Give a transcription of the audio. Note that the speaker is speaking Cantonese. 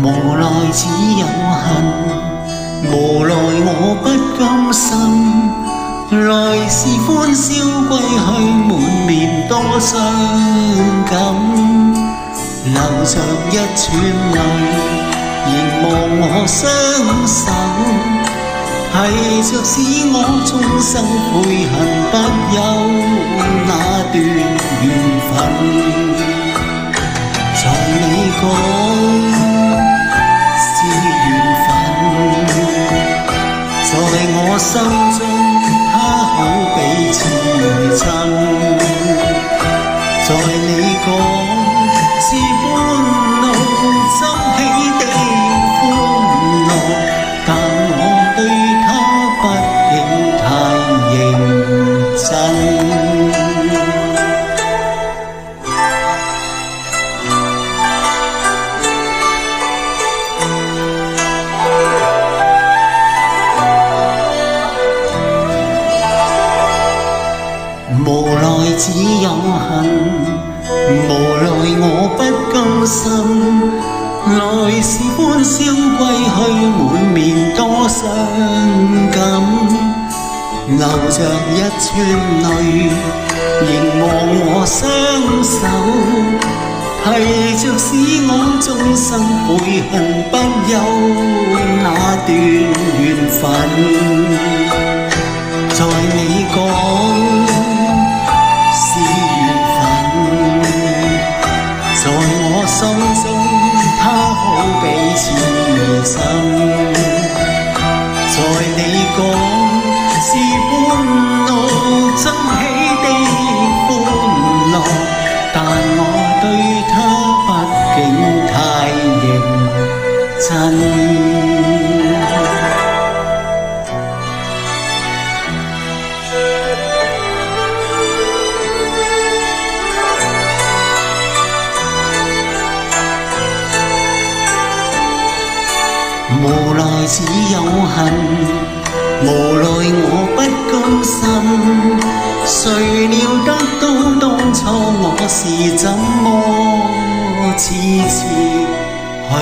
無奈只有恨，無奈我不甘心。來時歡笑歸去，滿面多傷感。流着一串淚，凝望我雙手，係着使我終生悔恨不休那段緣分。在你講是緣分，在我心中它好比似真。在你講是歡樂爭起的歡樂，但我對它畢竟太認真。無奈只有恨，無奈我不甘心。來時歡笑歸去，滿面多傷感。流着一串淚，凝望我雙手，係着使我終生悔恨不休那段緣分。在你講在我心中，它好比似真。在你講是歡樂爭起的歡樂，但我對它畢竟太認真。無奈只有恨，無奈我不甘心。誰料得到當初我是怎麼痴痴去